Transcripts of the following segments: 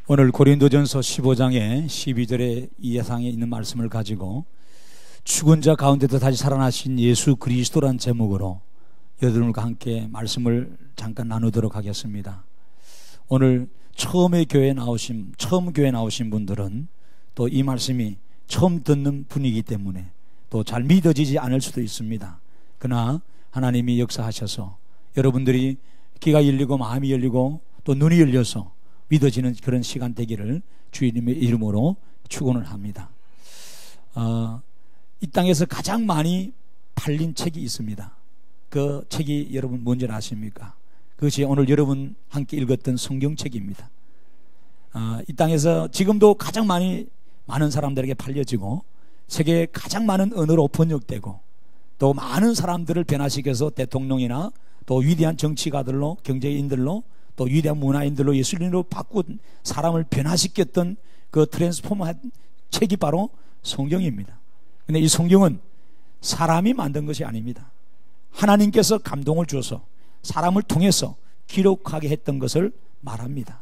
오늘 고린도전서 15장의 12절의 이 예상에 있는 말씀을 가지고 죽은 자 가운데도 다시 살아나신 예수 그리스도란 제목으로 여러분과 함께 말씀을 잠깐 나누도록 하겠습니다. 오늘 처음 교회에 나오신 분들은 또 이 말씀이 처음 듣는 분이기 때문에 또 잘 믿어지지 않을 수도 있습니다. 그러나 하나님이 역사하셔서 여러분들이 귀가 열리고 마음이 열리고 또 눈이 열려서 믿어지는 그런 시간 되기를 주님의 이름으로 축원을 합니다. 이 땅에서 가장 많이 팔린 책이 있습니다. 그 책이 여러분 뭔지 아십니까? 그것이 오늘 여러분 함께 읽었던 성경책입니다. 이 땅에서 지금도 가장 많은 사람들에게 팔려지고 세계에 가장 많은 언어로 번역되고 또 많은 사람들을 변화시켜서 대통령이나 또 위대한 정치가들로 경제인들로 또 위대한 문화인들로 예술인으로 바꾼 사람을 변화시켰던 그 트랜스포머한 책이 바로 성경입니다. 근데 이 성경은 사람이 만든 것이 아닙니다. 하나님께서 감동을 주어서 사람을 통해서 기록하게 했던 것을 말합니다.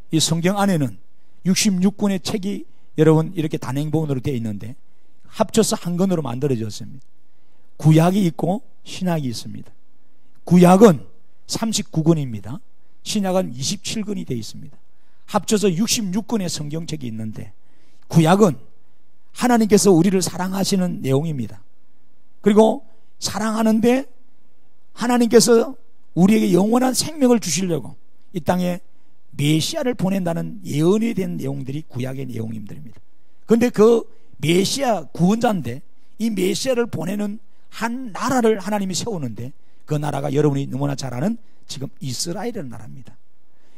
이 성경 안에는 66권의 책이 여러분 이렇게 단행본으로 되어 있는데 합쳐서 한 권으로 만들어졌습니다. 구약이 있고 신약이 있습니다. 구약은 39권입니다. 신약은 27권이 되어 있습니다. 합쳐서 66권의 성경책이 있는데 구약은 하나님께서 우리를 사랑하시는 내용입니다. 그리고 사랑하는데 하나님께서 우리에게 영원한 생명을 주시려고 이 땅에 메시아를 보낸다는 예언이 된 내용들이 구약의 내용들입니다. 그런데 그 메시아 구원자인데 이 메시아를 보내는 한 나라를 하나님이 세우는데 그 나라가 여러분이 너무나 잘 아는 지금 이스라엘이라는 나라입니다.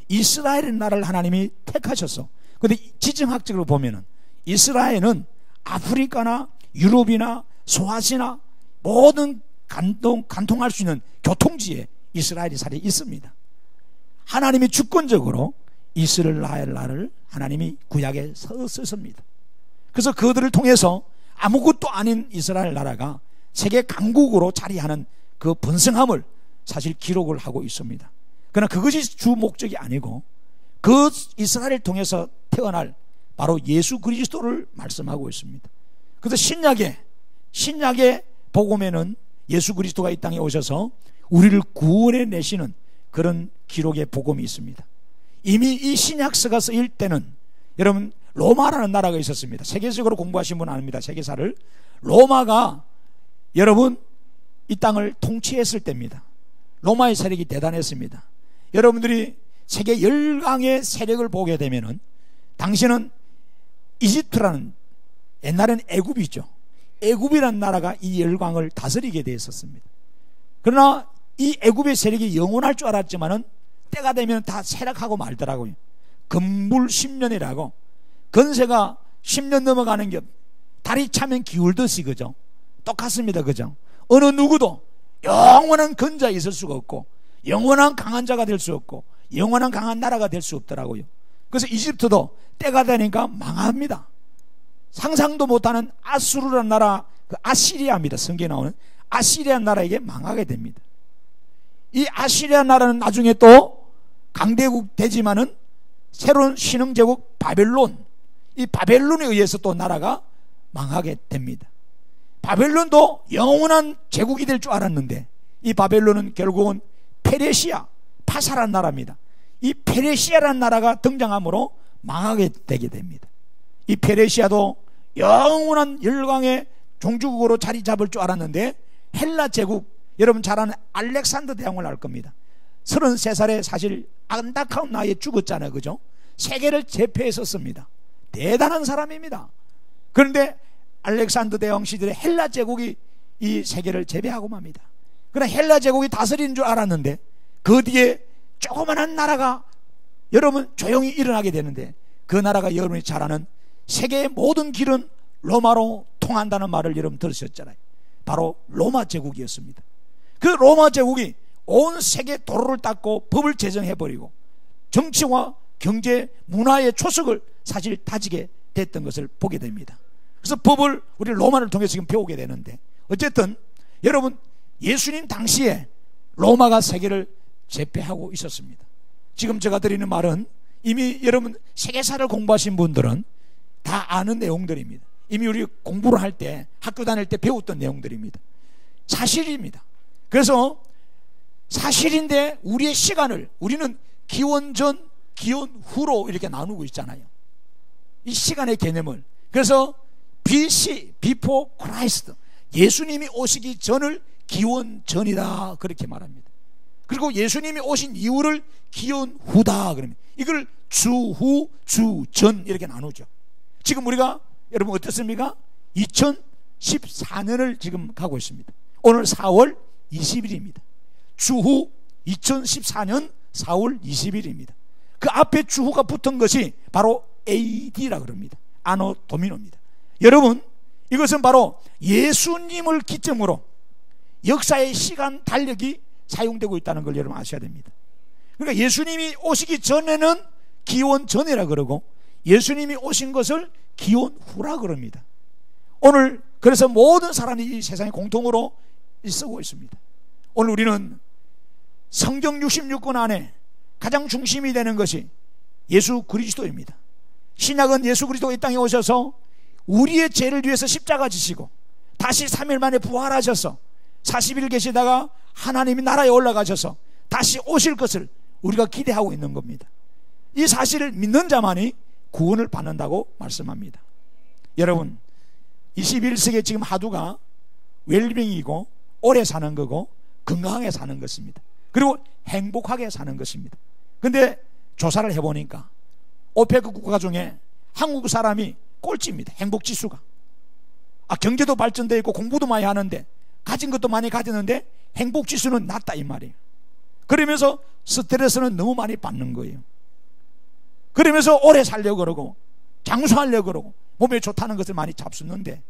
이스라엘의 나라를 하나님이 택하셔서, 그런데 지정학적으로 보면은 이스라엘은 아프리카나 유럽이나 소아시아나 모든 간통할 수 있는 교통지에 이스라엘이 살이 있습니다. 하나님이 주권적으로 이스라엘을 하나님이 구약에 썼습니다. 그래서 그들을 통해서 아무것도 아닌 이스라엘 나라가 세계 강국으로 자리하는 그 번성함을 사실 기록을 하고 있습니다. 그러나 그것이 주 목적이 아니고 그 이스라엘을 통해서 태어날 바로 예수 그리스도를 말씀하고 있습니다. 그래서 신약의 복음에는 예수 그리스도가 이 땅에 오셔서 우리를 구원해 내시는 그런 기록의 복음이 있습니다. 이미 이 신약서가 쓰일 때는 여러분 로마라는 나라가 있었습니다. 세계적으로 공부하신 분은 압니다. 세계사를. 로마가 여러분 이 땅을 통치했을 때입니다. 로마의 세력이 대단했습니다. 여러분들이 세계 열강의 세력을 보게 되면은 당시는 이집트라는, 옛날에는 애굽이죠. 애굽이라는 나라가 이 열강을 다스리게 되었습니다. 그러나 이 애굽의 세력이 영원할 줄 알았지만은 때가 되면 다 쇠락하고 말더라고요. 금불 10년이라고 건세가 10년 넘어가는 게 달이 차면 기울듯이, 그죠? 똑같습니다. 그죠? 어느 누구도 영원한 건자가 있을 수가 없고 영원한 강한 자가 될 수 없고 영원한 강한 나라가 될 수 없더라고요. 그래서 이집트도 때가 되니까 망합니다. 상상도 못하는 아수르라는 나라, 그 아시리아입니다. 성경에 나오는 아시리아 나라에게 망하게 됩니다. 이 아시리아 나라는 나중에 또 강대국 되지만은 새로운 신흥제국 바벨론, 이 바벨론에 의해서 또 나라가 망하게 됩니다. 바벨론도 영원한 제국이 될 줄 알았는데 이 바벨론은 결국은 페르시아, 파사란 나라입니다. 이 페르시아라는 나라가 등장함으로 망하게 되게 됩니다. 이 페르시아도 영원한 열강의 종주국으로 자리 잡을 줄 알았는데 헬라 제국, 여러분 잘 아는 알렉산더 대왕을 알 겁니다. 33살에 사실 안타까운 나이에 죽었잖아요. 그죠? 세계를 제패했었습니다. 대단한 사람입니다. 그런데 알렉산더 대왕 시절에 헬라 제국이 이 세계를 제패하고 맙니다. 그러나 헬라 제국이 다스리는 줄 알았는데 그 뒤에 조그만한 나라가 여러분 조용히 일어나게 되는데 그 나라가 여러분이 잘 아는 세계의 모든 길은 로마로 통한다는 말을 여러분 들으셨잖아요. 바로 로마 제국이었습니다. 그 로마 제국이 온 세계 도로를 닦고 법을 제정해버리고 정치와 경제, 문화의 초석을 사실 다지게 됐던 것을 보게 됩니다. 그래서 법을 우리 로마를 통해서 지금 배우게 되는데, 어쨌든 여러분 예수님 당시에 로마가 세계를 제패하고 있었습니다. 지금 제가 드리는 말은 이미 여러분 세계사를 공부하신 분들은 다 아는 내용들입니다. 이미 우리 공부를 할 때, 학교 다닐 때 배웠던 내용들입니다. 사실입니다. 그래서 사실인데 우리의 시간을 우리는 기원 전, 기원 후로 이렇게 나누고 있잖아요. 이 시간의 개념을. 그래서 BC, Before Christ, 예수님이 오시기 전을 기원 전이다 그렇게 말합니다. 그리고 예수님이 오신 이후를 기원 후다 그러면 이걸 주후, 주전 이렇게 나누죠. 지금 우리가 여러분 어떻습니까? 2014년을 지금 가고 있습니다. 오늘 4월 20일입니다. 주후 2014년 4월 20일입니다. 그 앞에 주후가 붙은 것이 바로 AD라 그럽니다. 아노 도미노입니다. 여러분, 이것은 바로 예수님을 기점으로 역사의 시간 달력이 사용되고 있다는 걸 여러분 아셔야 됩니다. 그러니까 예수님이 오시기 전에는 기원 전이라 그러고 예수님이 오신 것을 기원 후라 그럽니다. 오늘 그래서 모든 사람이 이 세상에 공통으로 쓰고 있습니다. 오늘 우리는 성경 66권 안에 가장 중심이 되는 것이 예수 그리스도입니다. 신약은 예수 그리스도가 이 땅에 오셔서 우리의 죄를 위해서 십자가 지시고 다시 3일 만에 부활하셔서 40일 계시다가 하나님이 나라에 올라가셔서 다시 오실 것을 우리가 기대하고 있는 겁니다. 이 사실을 믿는 자만이 구원을 받는다고 말씀합니다. 여러분, 21세기에 지금 하두가 웰빙이고 오래 사는 거고 건강하게 사는 것입니다. 그리고 행복하게 사는 것입니다. 근데 조사를 해보니까 오페크 국가 중에 한국 사람이 꼴찌입니다. 행복지수가. 경제도 발전되어 있고 공부도 많이 하는데 가진 것도 많이 가졌는데 행복지수는 낮다 이 말이에요. 그러면서 스트레스는 너무 많이 받는 거예요. 그러면서 오래 살려고 그러고 장수하려고 그러고 몸에 좋다는 것을 많이 잡수는데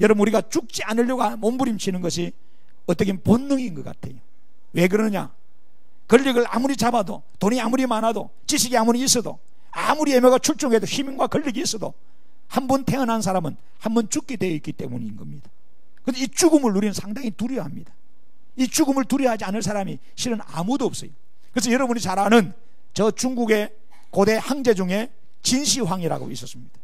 여러분, 우리가 죽지 않으려고 몸부림치는 것이 어떻게 본능인 것 같아요. 왜 그러냐? 권력을 아무리 잡아도, 돈이 아무리 많아도, 지식이 아무리 있어도, 아무리 애매가 출중해도, 힘과 권력이 있어도 한 번 태어난 사람은 한 번 죽게 되어 있기 때문인 겁니다. 그런데 이 죽음을 우리는 상당히 두려워합니다. 이 죽음을 두려워하지 않을 사람이 실은 아무도 없어요. 그래서 여러분이 잘 아는 저 중국의 고대 황제 중에 진시황이라고 있었습니다.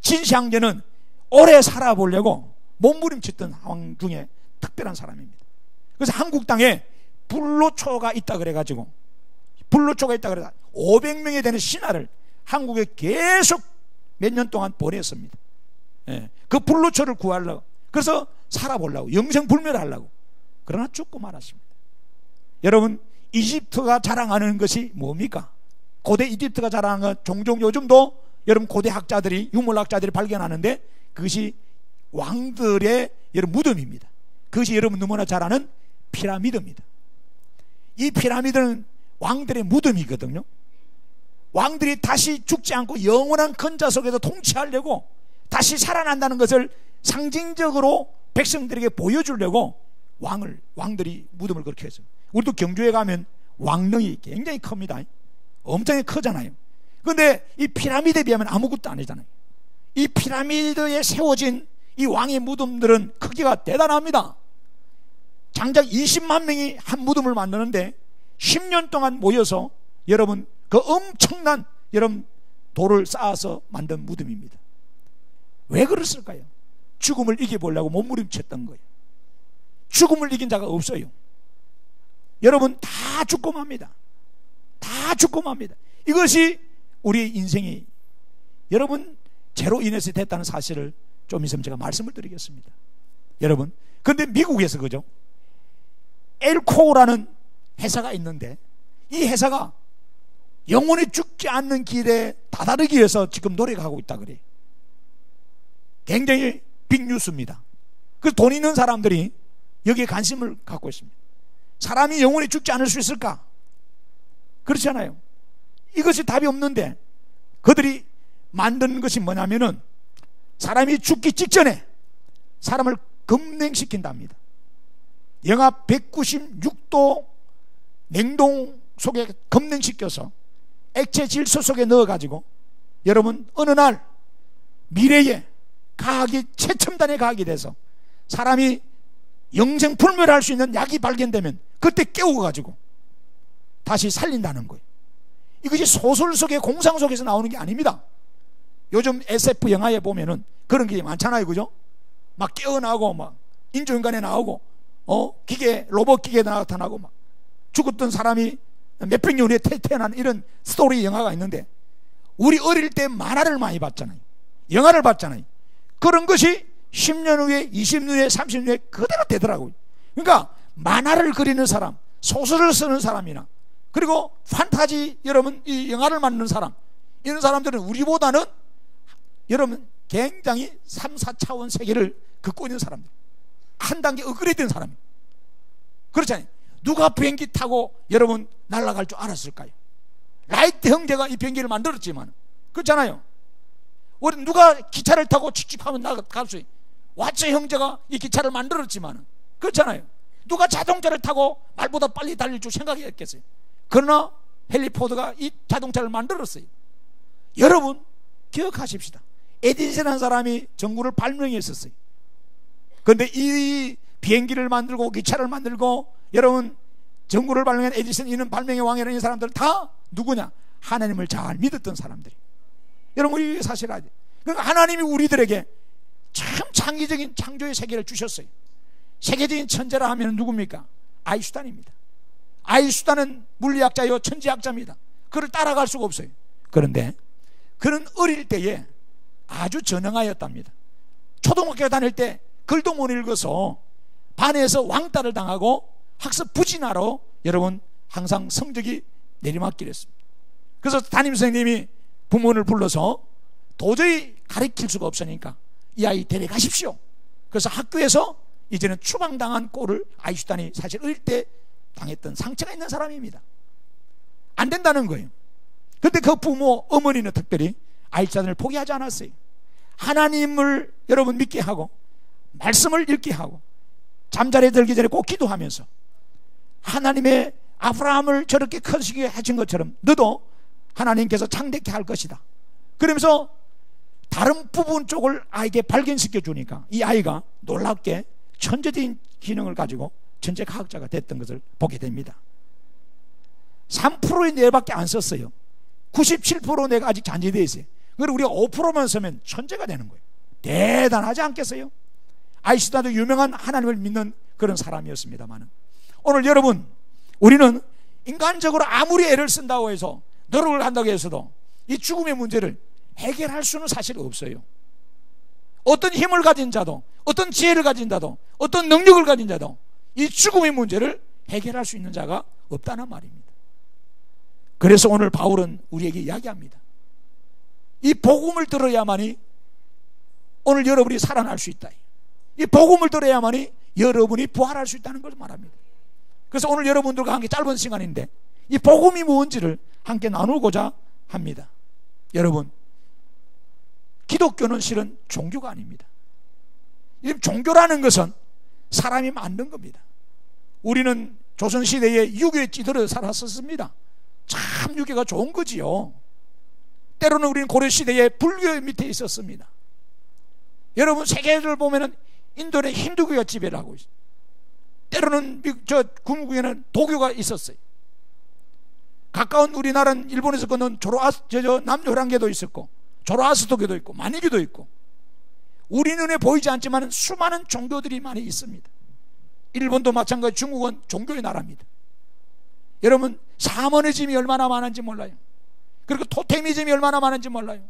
진시황제는 오래 살아보려고 몸부림쳤던 왕 중에 특별한 사람입니다. 그래서 한국 땅에 불로초가 있다 그래가지고 500명이 되는 신하를 한국에 계속 몇 년 동안 보냈습니다. 그 불로초를 구하려고, 그래서 살아보려고, 영생불멸하려고. 그러나 죽고 말았습니다. 여러분, 이집트가 자랑하는 것이 뭡니까? 고대 이집트가 자랑하는 건 종종 요즘도 여러분 고대 학자들이, 유물학자들이 발견하는데 그것이 왕들의 여러분 무덤입니다. 그것이 여러분 너무나 잘 아는 피라미드입니다. 이 피라미드는 왕들의 무덤이거든요. 왕들이 다시 죽지 않고 영원한 근자 속에서 통치하려고 다시 살아난다는 것을 상징적으로 백성들에게 보여주려고 왕들이 무덤을 그렇게 했어요. 우리도 경주에 가면 왕릉이 굉장히 큽니다. 엄청 크잖아요. 그런데 이 피라미드에 비하면 아무것도 아니잖아요. 이 피라미드에 세워진 이 왕의 무덤들은 크기가 대단합니다. 장작 20만 명이 한 무덤을 만드는데 10년 동안 모여서 여러분 그 엄청난 여러분 돌을 쌓아서 만든 무덤입니다. 왜 그랬을까요? 죽음을 이겨보려고 몸부림쳤던 거예요. 죽음을 이긴 자가 없어요. 여러분 다 죽고 맙니다. 다 죽고 맙니다. 이것이 우리의 인생이 여러분 죄로 인해서 됐다는 사실을 좀 있으면 제가 말씀을 드리겠습니다. 여러분, 그런데 미국에서 그죠? 엘코라는 회사가 있는데 이 회사가 영원히 죽지 않는 길에 다다르기 위해서 지금 노력하고 있다 그래요. 굉장히 빅뉴스입니다. 그래서 돈 있는 사람들이 여기에 관심을 갖고 있습니다. 사람이 영원히 죽지 않을 수 있을까? 그렇지 않아요. 이것이 답이 없는데 그들이 만드는 것이 뭐냐면은 사람이 죽기 직전에 사람을 급냉시킨답니다. 영하 196도 냉동 속에 급냉시켜서 액체 질소 속에 넣어가지고 여러분 어느 날 미래에 과학이 최첨단의 과학이 돼서 사람이 영생불멸할 수 있는 약이 발견되면 그때 깨워가지고 다시 살린다는 거예요. 이것이 소설 속의 공상 속에서 나오는 게 아닙니다. 요즘 SF 영화에 보면은 그런 게 많잖아요, 그죠? 막 깨어나고 막 인조인간에 나오고 기계 로봇 기계에 나타나고 막 죽었던 사람이 몇백 년 후에 태어나는 이런 스토리 영화가 있는데, 우리 어릴 때 만화를 많이 봤잖아요. 영화를 봤잖아요. 그런 것이 10년 후에 20년 후에 30년 후에 그대로 되더라고요. 그러니까 만화를 그리는 사람, 소설을 쓰는 사람이나, 그리고 판타지 여러분 이 영화를 만드는 사람, 이런 사람들은 우리보다는 여러분 굉장히 3, 4차원 세계를 긋고 있는 사람들, 한 단계 업그레이드된 사람이에요. 그렇잖아요. 누가 비행기 타고 여러분 날아갈 줄 알았을까요? 라이트 형제가 이 비행기를 만들었지만, 그렇잖아요. 우리 누가 기차를 타고 칙칙하면 나갈 수 있어요? 와츠 형제가 이 기차를 만들었지만, 그렇잖아요. 누가 자동차를 타고 말보다 빨리 달릴 줄 생각했겠어요? 그러나 헨리 포드가 이 자동차를 만들었어요. 여러분 기억하십시다. 에디슨이라는 사람이 전구를 발명했었어요. 그런데 이 비행기를 만들고 기차를 만들고 여러분 전구를 발명한 에디슨, 이는 발명의 왕이라는 이 사람들은 다 누구냐? 하나님을 잘 믿었던 사람들이. 여러분 우리 사실 아죠. 그러니까 하나님이 우리들에게 참 창의적인 창조의 세계를 주셨어요. 세계적인 천재라 하면 누굽니까? 아인슈타인입니다. 아인슈타인은 물리학자요 천재학자입니다. 그를 따라갈 수가 없어요. 그런데 그는 어릴 때에 아주 전형하였답니다. 초등학교 다닐 때 글도 못 읽어서 반에서 왕따를 당하고 학습 부진하러 여러분 항상 성적이 내리막길했습니다. 그래서 담임선생님이 부모를 불러서 도저히 가르칠 수가 없으니까 이 아이 데려가십시오. 그래서 학교에서 이제는 추방당한 꼴을 아인슈타인이 사실 어릴 때 당했던 상처가 있는 사람입니다. 안 된다는 거예요. 그런데 그 부모 어머니는 특별히 아인슈타인을 포기하지 않았어요. 하나님을 여러분 믿게 하고 말씀을 읽게 하고 잠자리에 들기 전에 꼭 기도하면서 하나님의 아브라함을 저렇게 커지게 하신 것처럼 너도 하나님께서 창대케 할 것이다. 그러면서 다른 부분 쪽을 아이에게 발견시켜 주니까 이 아이가 놀랍게 천재적인 기능을 가지고 천재 과학자가 됐던 것을 보게 됩니다. 3%의 뇌밖에 안 썼어요. 97% 뇌가 아직 잔재되어 있어요. 그리고 우리가 5%만 쓰면 천재가 되는 거예요. 대단하지 않겠어요? 아인슈타인도 유명한 하나님을 믿는 그런 사람이었습니다만, 오늘 여러분 우리는 인간적으로 아무리 애를 쓴다고 해서 노력을 한다고 해서도 이 죽음의 문제를 해결할 수는 사실 없어요. 어떤 힘을 가진 자도, 어떤 지혜를 가진 자도, 어떤 능력을 가진 자도 이 죽음의 문제를 해결할 수 있는 자가 없다는 말입니다. 그래서 오늘 바울은 우리에게 이야기합니다. 이 복음을 들어야만이 오늘 여러분이 살아날 수 있다. 이 복음을 들어야만이 여러분이 부활할 수 있다는 걸 말합니다. 그래서 오늘 여러분들과 함께 짧은 시간인데 이 복음이 뭔지를 함께 나누고자 합니다. 여러분, 기독교는 실은 종교가 아닙니다. 종교라는 것은 사람이 만든 겁니다. 우리는 조선시대에 유교에 찌들어 살았었습니다. 참 유교가 좋은 거지요. 때로는 우리는 고려시대에 불교 밑에 있었습니다. 여러분 세계를 보면은 인도는 힌두교가 지배를 하고 있어요. 때로는 중국에는 도교가 있었어요. 가까운 우리나라는 일본에서 건넌 남조랑계도 있었고 조로아스터교도 있고 만이교도 있고 우리 눈에 보이지 않지만 수많은 종교들이 많이 있습니다. 일본도 마찬가지, 중국은 종교의 나라입니다. 여러분 샤머니즘이 얼마나 많은지 몰라요. 그리고 토테미즘이 얼마나 많은지 몰라요.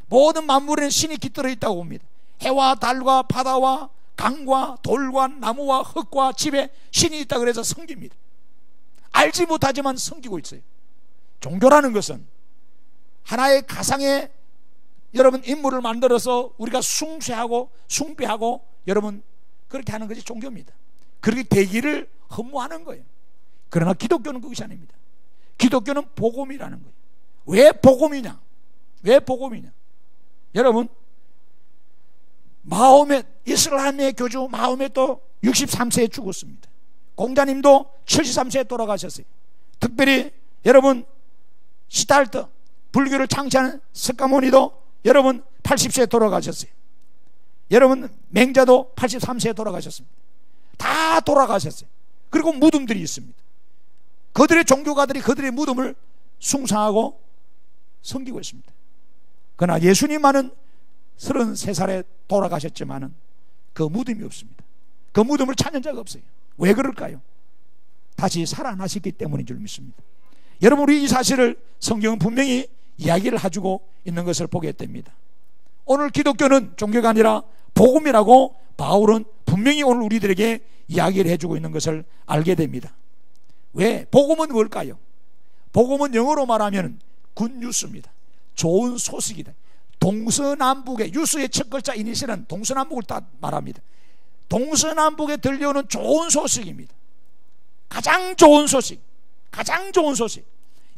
모든 만물에는 신이 깃들어 있다고 봅니다. 해와 달과 바다와 강과 돌과 나무와 흙과 집에 신이 있다 그래서 섬깁니다. 알지 못하지만 섬기고 있어요. 종교라는 것은 하나의 가상의 여러분 인물을 만들어서 우리가 숭배하고 여러분 그렇게 하는 것이 종교입니다. 그렇게 되기를 허무하는 거예요. 그러나 기독교는 그것이 아닙니다. 기독교는 복음이라는 거예요. 왜 복음이냐? 왜 복음이냐? 여러분 마호멧, 이슬람의 교주 마호멧도 63세에 죽었습니다. 공자님도 73세에 돌아가셨어요. 특별히 여러분 시달트 불교를 창시한 석가모니도 여러분 80세에 돌아가셨어요. 여러분 맹자도 83세에 돌아가셨습니다. 다 돌아가셨어요. 그리고 무덤들이 있습니다. 그들의 종교가들이 그들의 무덤을 숭상하고 섬기고 있습니다. 그러나 예수님만은 33살에 돌아가셨지만은 그 무덤이 없습니다. 그 무덤을 찾는 자가 없어요. 왜 그럴까요? 다시 살아나셨기 때문인 줄 믿습니다. 여러분, 우리 이 사실을 성경은 분명히 이야기를 해주고 있는 것을 보게 됩니다. 오늘 기독교는 종교가 아니라 복음이라고 바울은 분명히 오늘 우리들에게 이야기를 해주고 있는 것을 알게 됩니다. 왜? 복음은 뭘까요? 복음은 영어로 말하면 굿뉴스입니다. 좋은 소식이다. 동서남북의, 뉴스의 첫 글자 이니셜은 동서남북을 다 말합니다. 동서남북에 들려오는 좋은 소식입니다. 가장 좋은 소식, 가장 좋은 소식.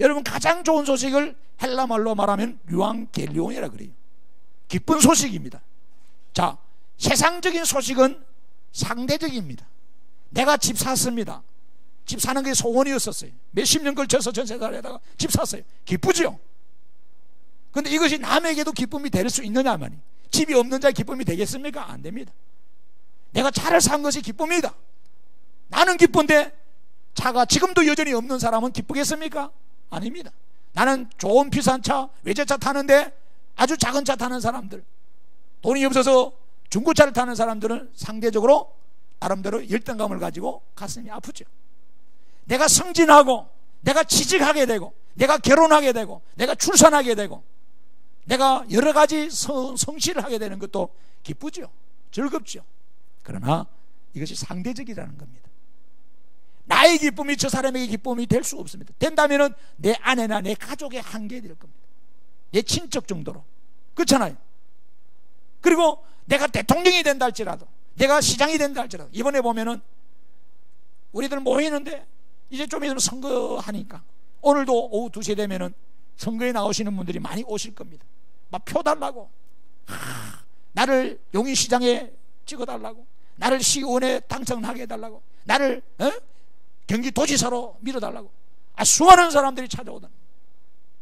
여러분, 가장 좋은 소식을 헬라말로 말하면 유앙겔리온이라 그래요. 기쁜 소식입니다. 자, 세상적인 소식은 상대적입니다. 내가 집 샀습니다. 집 사는 게 소원이었었어요. 몇십 년 걸쳐서 전세살에다가 집 샀어요. 기쁘죠? 근데 이것이 남에게도 기쁨이 될 수 있느냐 말이에요. 집이 없는 자의 기쁨이 되겠습니까? 안 됩니다. 내가 차를 산 것이 기쁨이다. 나는 기쁜데 차가 지금도 여전히 없는 사람은 기쁘겠습니까? 아닙니다. 나는 좋은 비싼 차, 외제차 타는데 아주 작은 차 타는 사람들, 돈이 없어서 중고차를 타는 사람들은 상대적으로 나름대로 열등감을 가지고 가슴이 아프죠. 내가 승진하고 내가 취직하게 되고 내가 결혼하게 되고 내가 출산하게 되고 내가 여러 가지 성취를 하게 되는 것도 기쁘죠. 즐겁죠. 그러나 이것이 상대적이라는 겁니다. 나의 기쁨이 저 사람에게 기쁨이 될 수 없습니다. 된다면 내 아내나 내 가족의 한계 될 겁니다. 내 친척 정도로. 그렇잖아요. 그리고 내가 대통령이 된다 할지라도, 내가 시장이 된다 할지라도, 이번에 보면은 우리들 모이는데 이제 좀 있으면 선거하니까 오늘도 오후 2시 되면은 선거에 나오시는 분들이 많이 오실 겁니다. 막 표 달라고, 나를 용인시장에 찍어달라고, 나를 시의원에 당선하게 해달라고, 나를 경기도지사로 밀어달라고, 수많은 사람들이 찾아오던.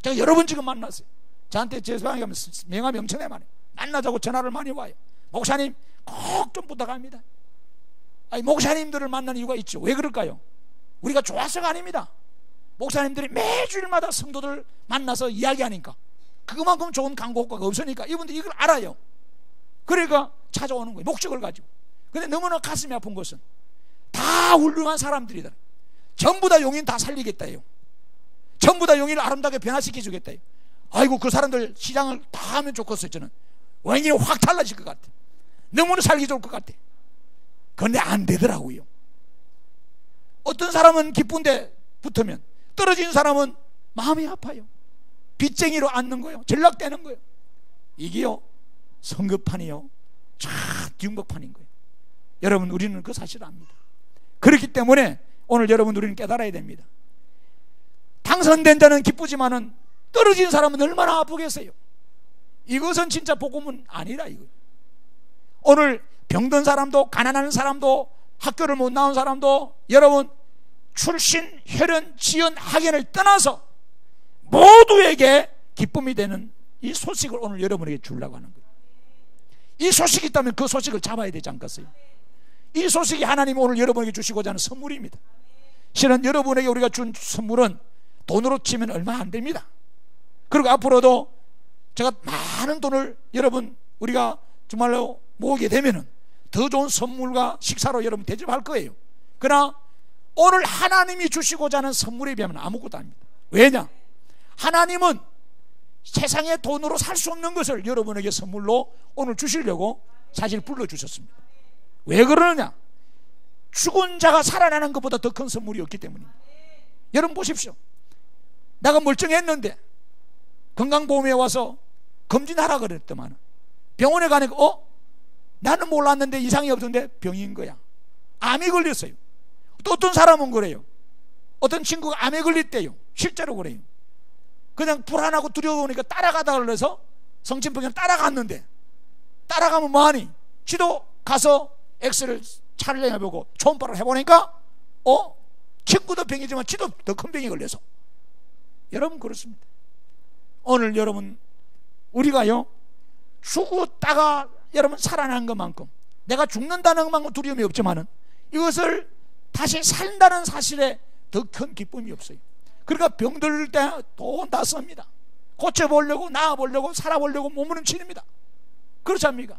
제가 여러 번 지금 만났어요. 저한테 제 방에 가면 명함이 엄청나게 많아요. 만나자고 전화를 많이 와요. 목사님 꼭 좀 부탁합니다. 아니, 목사님들을 만나는 이유가 있죠. 왜 그럴까요? 우리가 좋아서가 아닙니다. 목사님들이 매주일마다 성도들 만나서 이야기하니까 그만큼 좋은 광고 효과가 없으니까 이분들이 이걸 알아요. 그러니까 찾아오는 거예요. 목적을 가지고. 근데 너무나 가슴이 아픈 것은 다 훌륭한 사람들이다. 전부 다 용인 다 살리겠다요. 전부 다 용인을 아름답게 변화시켜 주겠다요. 아이고, 그 사람들 시장을 다 하면 좋겠어요. 저는 원인이 확 달라질 것 같아. 너무나 살기 좋을 것 같아. 그런데 안 되더라고요. 어떤 사람은 기쁜데 붙으면 떨어진 사람은 마음이 아파요. 빚쟁이로 앉는 거예요. 전락되는 거예요. 이게요, 성급판이요, 뒤ung박판인 거예요. 여러분, 우리는 그 사실을 압니다. 그렇기 때문에 오늘 여러분, 우리는 깨달아야 됩니다. 당선된 자는 기쁘지만은 떨어진 사람은 얼마나 아프겠어요. 이것은 진짜 복음은 아니라 이거예요. 오늘 병든 사람도, 가난한 사람도, 학교를 못 나온 사람도, 여러분 출신, 혈연, 지연, 학연을 떠나서 모두에게 기쁨이 되는 이 소식을 오늘 여러분에게 주려고 하는 거예요. 이 소식이 있다면 그 소식을 잡아야 되지 않겠어요? 이 소식이 하나님이 오늘 여러분에게 주시고자 하는 선물입니다. 실은 여러분에게 우리가 준 선물은 돈으로 치면 얼마 안 됩니다. 그리고 앞으로도 제가 많은 돈을 여러분 우리가 정말로 모으게 되면은 더 좋은 선물과 식사로 여러분 대접할 거예요. 그러나 오늘 하나님이 주시고자 하는 선물에 비하면 아무것도 아닙니다. 왜냐? 하나님은 세상의 돈으로 살 수 없는 것을 여러분에게 선물로 오늘 주시려고 사실 불러주셨습니다. 왜 그러느냐? 죽은 자가 살아나는 것보다 더 큰 선물이 없기 때문입니다. 여러분 보십시오. 내가 멀쩡했는데 건강보험에 와서 검진하라 그랬더만 병원에 가니까 나는 몰랐는데 이상이 없던데 병인 거야. 암이 걸렸어요. 또 어떤 사람은 그래요. 어떤 친구가 암에 걸렸대요. 실제로 그래요. 그냥 불안하고 두려우니까 따라가다 그래서 성심병원 따라갔는데, 따라가면 뭐하니? 지도 가서 엑스를 촬영해보고 초음파를 해보니까 친구도 병이지만 지도 더 큰 병이 걸려서. 여러분 그렇습니다. 오늘 여러분 우리가요 죽었다가 여러분 살아난 것만큼, 내가 죽는다는 것만큼 두려움이 없지만은 이것을 다시 산다는 사실에 더 큰 기쁨이 없어요. 그러니까 병들 때 돈 다 씁니다. 고쳐보려고, 나아보려고, 살아보려고 몸부림칩니다. 그렇지 않습니까?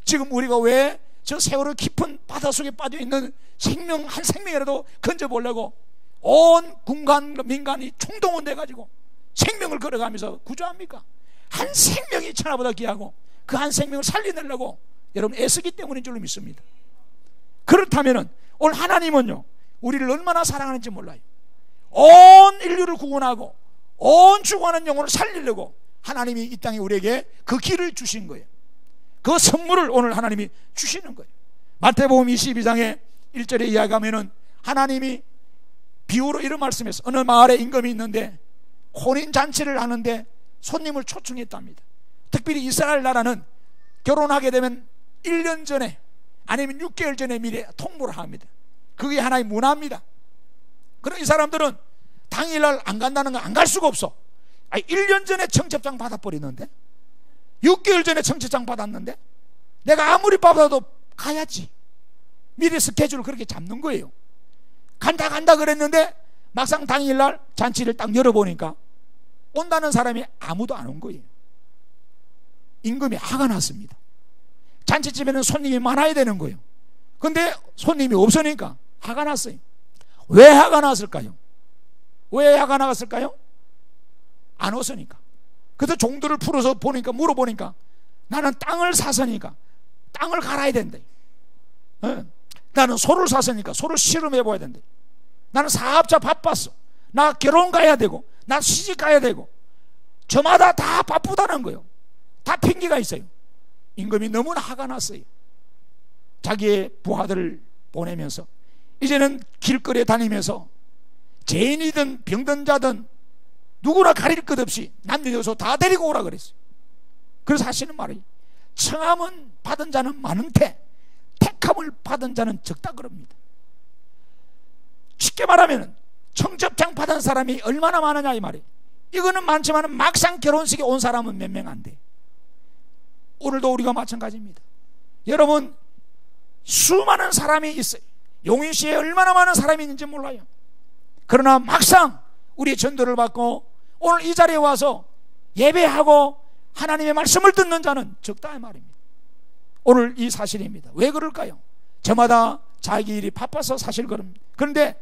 지금 우리가 왜 저 세월의 깊은 바다 속에 빠져있는 생명 한 생명이라도 건져보려고 온 군간 민간이 총동원돼 가지고 생명을 걸어가면서 구조합니까? 한 생명이 천하보다 귀하고 그 한 생명을 살려내려고 여러분 애쓰기 때문인 줄로 믿습니다. 그렇다면 오늘 하나님은요, 우리를 얼마나 사랑하는지 몰라요. 온 인류를 구원하고 온 죽어가는 영혼을 살리려고 하나님이 이 땅에 우리에게 그 길을 주신 거예요. 그 선물을 오늘 하나님이 주시는 거예요. 마태복음 22장에 1절에 이야기하면은 하나님이 비유로 이런 말씀했어요. 어느 마을에 임금이 있는데 혼인잔치를 하는데 손님을 초청했답니다. 특별히 이스라엘 나라는 결혼하게 되면 1년 전에 아니면 6개월 전에 미리 통보를 합니다. 그게 하나의 문화입니다. 그럼 이 사람들은 당일날 안 간다는 건 안 갈 수가 없어. 1년 전에 청첩장 받아버리는데, 6개월 전에 청첩장 받았는데 내가 아무리 받아도 가야지. 미리 스케줄을 그렇게 잡는 거예요. 간다 그랬는데 막상 당일날 잔치를 딱 열어보니까 온다는 사람이 아무도 안 온 거예요. 임금이 화가 났습니다. 잔치집에는 손님이 많아야 되는 거예요. 근데 손님이 없으니까 화가 났어요. 왜 화가 났을까요? 왜 화가 났을까요? 안 왔으니까. 그래서 종들을 풀어서 물어보니까 나는 땅을 샀으니까 땅을 갈아야 된대. 나는 소를 샀으니까 소를 실험해 봐야 된대. 나는 사업자 바빴어. 나 결혼 가야 되고 나 시집 가야 되고 저마다 다 바쁘다는 거예요. 다 핑계가 있어요. 임금이 너무나 화가 났어요. 자기의 부하들을 보내면서 이제는 길거리에 다니면서 죄인이든 병든 자든 누구나 가릴 것 없이 남녀 여소 다 데리고 오라 그랬어요. 그래서 하시는 말이 청함은 받은 자는 많은데 택함을 받은 자는 적다 그럽니다. 쉽게 말하면 청첩장 받은 사람이 얼마나 많으냐 이 말이에요. 이거는 많지만 막상 결혼식에 온 사람은 몇 명 안 돼. 오늘도 우리가 마찬가지입니다. 여러분 수많은 사람이 있어요. 용인시에 얼마나 많은 사람이 있는지 몰라요. 그러나 막상 우리의 전도를 받고 오늘 이 자리에 와서 예배하고 하나님의 말씀을 듣는 자는 적다 이 말입니다. 오늘 이 사실입니다. 왜 그럴까요? 저마다 자기 일이 바빠서 사실 그런데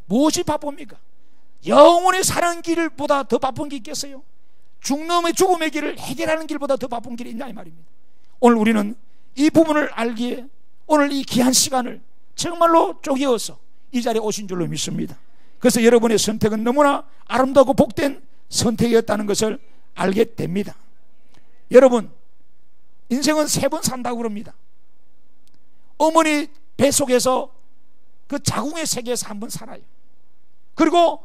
무엇이 바쁩니까? 영원히 사는 길보다 더 바쁜 게 있겠어요? 죽음의 길을 해결하는 길보다 더 바쁜 길이 있냐 이 말입니다. 오늘 우리는 이 부분을 알기에 오늘 이 귀한 시간을 정말로 쪼개어서 이 자리에 오신 줄로 믿습니다. 그래서 여러분의 선택은 너무나 아름다고 복된 선택이었다는 것을 알게 됩니다. 여러분 인생은 3번 산다고 그럽니다. 어머니 뱃속에서 그 자궁의 세계에서 한 번 살아요. 그리고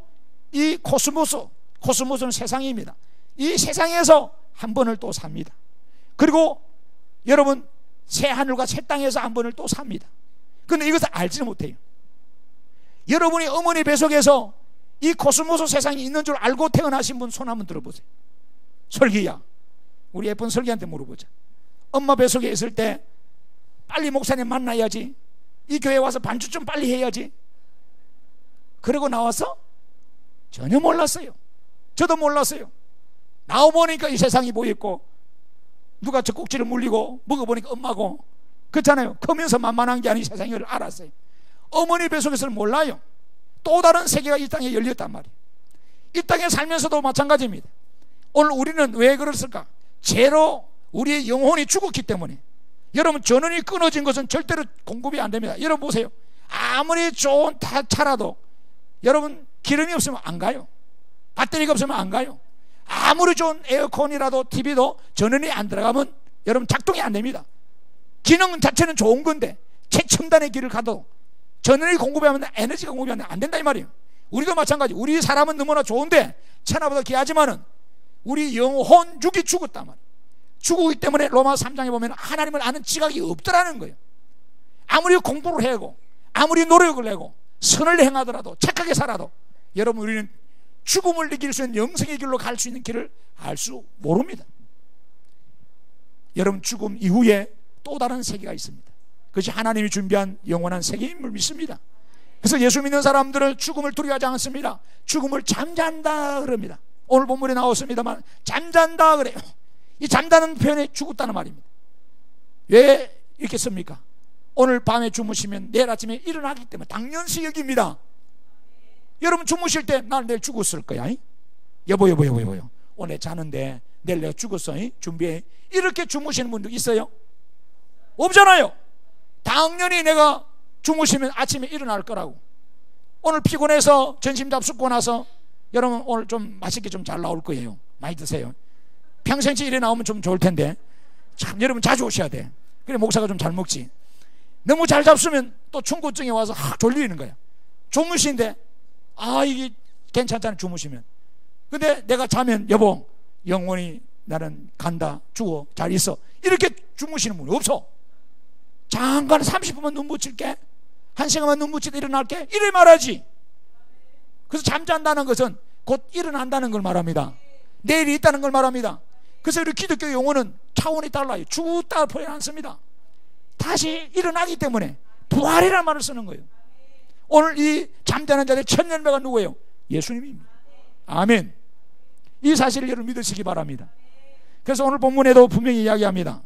이 코스모스는 세상입니다. 이 세상에서 한 번을 또 삽니다. 그리고 여러분 새 하늘과 새 땅에서 한 번을 또 삽니다. 그런데 이것을 알지는 못해요. 여러분이 어머니 뱃속에서 이 코스모스 세상이 있는 줄 알고 태어나신 분 손 한번 들어보세요. 설기야, 우리 예쁜 설기한테 물어보자. 엄마 뱃속에 있을 때 빨리 목사님 만나야지, 이 교회 와서 반주 좀 빨리 해야지, 그러고 나와서 전혀 몰랐어요. 저도 몰랐어요. 나와보니까 이 세상이 보였고 누가 젖꼭지를 물리고 먹어보니까 엄마고 그렇잖아요. 크면서 만만한 게 아닌 세상을 알았어요. 어머니 뱃속에서는 몰라요. 또 다른 세계가 이 땅에 열렸단 말이에요. 이 땅에 살면서도 마찬가지입니다. 오늘 우리는 왜 그랬을까? 죄로 우리의 영혼이 죽었기 때문에. 여러분 전원이 끊어진 것은 절대로 공급이 안 됩니다. 여러분 보세요. 아무리 좋은 차라도 여러분 기름이 없으면 안 가요. 배터리가 없으면 안 가요. 아무리 좋은 에어컨이라도 TV도 전원이 안 들어가면 여러분 작동이 안 됩니다. 기능 자체는 좋은 건데 최첨단의 길을 가도 전원이 공급하면 에너지가 공급이 안 된다 이 말이에요. 우리도 마찬가지. 우리 사람은 너무나 좋은데 천하보다 귀하지만은 우리 영혼 육이 죽었단 말이에요. 죽었기 때문에 로마 3장에 보면 하나님을 아는 지각이 없더라는 거예요. 아무리 공부를 해고 아무리 노력을 내고 선을 행하더라도 착하게 살아도 여러분 우리는 죽음을 이길 수 있는 영생의 길로 갈 수 있는 길을 알 수 모릅니다. 여러분 죽음 이후에 또 다른 세계가 있습니다. 그것이 하나님이 준비한 영원한 세계임을 믿습니다. 그래서 예수 믿는 사람들은 죽음을 두려워하지 않습니다. 죽음을 잠잔다 그럽니다. 오늘 본문에 나왔습니다만 잠잔다 그래요. 이 잠자는 표현에 죽었다는 말입니다. 왜 이렇게 씁니까? 오늘 밤에 주무시면 내일 아침에 일어나기 때문에 당연시 여깁니다. 여러분 주무실 때 난 내일 죽었을 거야. 여보 오늘 자는데 내일 내가 죽었어. 준비해. 이렇게 주무시는 분들 있어요? 없잖아요. 당연히 내가 주무시면 아침에 일어날 거라고. 오늘 피곤해서 전심 잡숫고 나서 여러분 오늘 좀 맛있게 좀 잘 나올 거예요. 많이 드세요. 평생치 이래 나오면 좀 좋을 텐데 참 여러분 자주 오셔야 돼. 그래 목사가 좀 잘 먹지. 너무 잘 잡수면 또 충고증이 와서 졸리는 거야. 주무신데 이게 괜찮잖아 주무시면. 근데 내가 자면 여보 영원히 나는 간다 죽어 잘 있어 이렇게 주무시는 분이 없어. 잠깐 30분만 눈 붙일게 1시간만 눈 붙이다 일어날게 이래 말하지. 그래서 잠잔다는 것은 곧 일어난다는 걸 말합니다. 내일이 있다는 걸 말합니다. 그래서 우리 기독교 용어는 차원이 달라요. 죽다 표현 안 씁니다. 다시 일어나기 때문에 부활이라는 말을 쓰는 거예요. 오늘 이 잠자는 자들의 첫 열매가 누구예요? 예수님입니다. 아멘. 이 사실을 여러분 믿으시기 바랍니다. 그래서 오늘 본문에도 분명히 이야기합니다.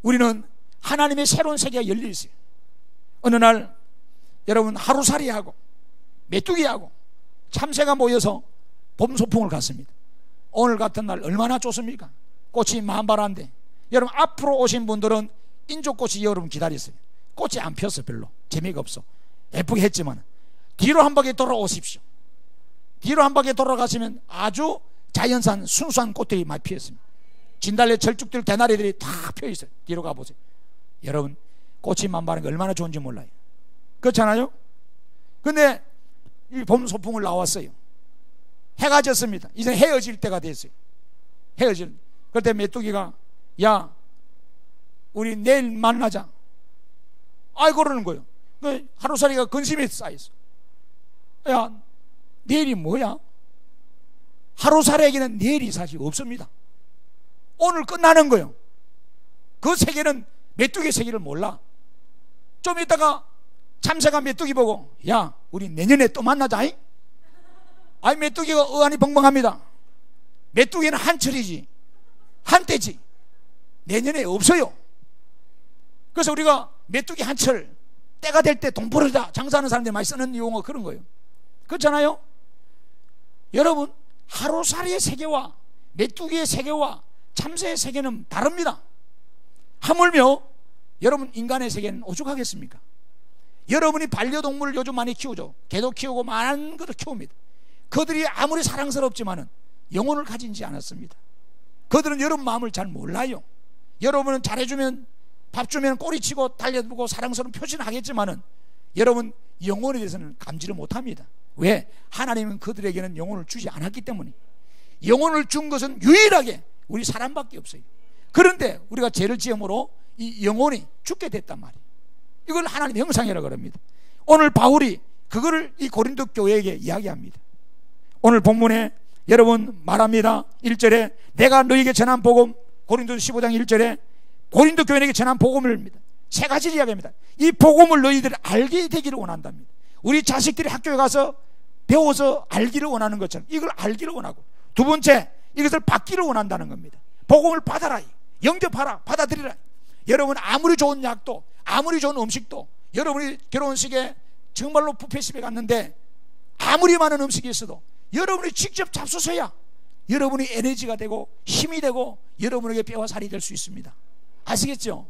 우리는 하나님의 새로운 세계가 열려 있어요. 어느 날 여러분 하루살이하고 메뚜기하고 참새가 모여서 봄소풍을 갔습니다. 오늘 같은 날 얼마나 좋습니까? 꽃이 만발한데 여러분 앞으로 오신 분들은 인조꽃이 여러분 기다렸어요. 꽃이 안 폈어. 별로 재미가 없어. 예쁘게 했지만 뒤로 한 바퀴 돌아오십시오. 뒤로 한 바퀴 돌아가시면 아주 자연산 순수한 꽃들이 많이 피었습니다. 진달래 절쭉들 대나리들이 다 펴있어요. 뒤로 가보세요. 여러분 꽃이 만발한 게 얼마나 좋은지 몰라요. 그렇잖아요? 근데 이 봄소풍을 나왔어요. 해가 졌습니다. 이제 헤어질 때가 됐어요. 그때 메뚜기가 야 우리 내일 만나자 그러는 거예요. 하루살이가 근심에 쌓였어. 야 내일이 뭐야? 하루살이에게는 내일이 사실 없습니다. 오늘 끝나는 거예요. 그 세계는 메뚜기 세계를 몰라. 좀 있다가 참새가 메뚜기 보고 야 우리 내년에 또 만나자. 메뚜기가 어안이 벙벙합니다. 메뚜기는 한철이지 한때지 내년에 없어요. 그래서 우리가 메뚜기 한철 때가 될 때 돈 벌어다 장사하는 사람들이 많이 쓰는 용어 그런 거예요. 그렇잖아요? 여러분 하루살이의 세계와 메뚜기의 세계와 참새의 세계는 다릅니다. 하물며 여러분 인간의 세계는 오죽하겠습니까? 여러분이 반려동물을 요즘 많이 키우죠. 개도 키우고 많은 것을 키웁니다. 그들이 아무리 사랑스럽지만은 영혼을 가진지 않았습니다. 그들은 여러분 마음을 잘 몰라요. 여러분은 잘해주면 밥 주면 꼬리치고 달려들고 사랑스러운 표시는 하겠지만은 여러분 영혼에 대해서는 감지를 못합니다. 왜? 하나님은 그들에게는 영혼을 주지 않았기 때문에. 영혼을 준 것은 유일하게 우리 사람밖에 없어요. 그런데 우리가 죄를 지음으로 이 영혼이 죽게 됐단 말이에요. 이걸 하나님의 형상이라고 합니다. 오늘 바울이 그거를 이 고린도 교회에게 이야기합니다. 오늘 본문에 여러분 말합니다. 1절에 내가 너에게 전한 복음, 고린도서 15장 1절에 고린도 교회에게 전한 복음입니다. 세 가지를 이야기합니다. 이 복음을 너희들이 알게 되기를 원한답니다. 우리 자식들이 학교에 가서 배워서 알기를 원하는 것처럼 이걸 알기를 원하고, 두 번째 이것을 받기를 원한다는 겁니다. 복음을 받아라, 영접하라, 받아들이라. 여러분 아무리 좋은 약도 아무리 좋은 음식도 여러분이 결혼식에 정말로 뷔페집에 갔는데 아무리 많은 음식이 있어도 여러분이 직접 잡수셔야 여러분이 에너지가 되고 힘이 되고 여러분에게 뼈와 살이 될 수 있습니다. 아시겠죠?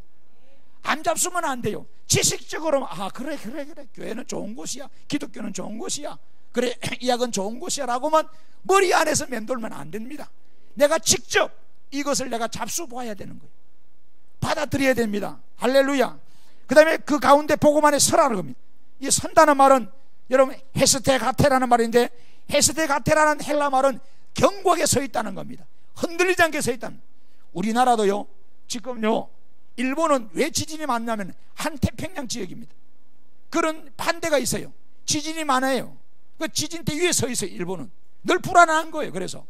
안 잡수면 안 돼요. 지식적으로 그래 교회는 좋은 곳이야, 기독교는 좋은 곳이야, 그래 이학은 좋은 곳이야 라고만 머리 안에서 맴돌면 안 됩니다. 내가 직접 이것을 내가 잡수 보아야 되는 거예요. 받아들여야 됩니다. 할렐루야. 그 다음에 그 가운데 복음 안에 서라는 겁니다. 이 선다는 말은 여러분 헤스테가테라는 말인데, 헤스테가테라는 헬라 말은 견고하게 서 있다는 겁니다. 흔들리지 않게 서 있다는. 우리나라도요 지금요 일본은 왜 지진이 많냐면 한 태평양 지역입니다. 그런 반대가 있어요. 지진이 많아요. 그 지진대 위에 서 있어요. 일본은 늘 불안한 거예요. 그래서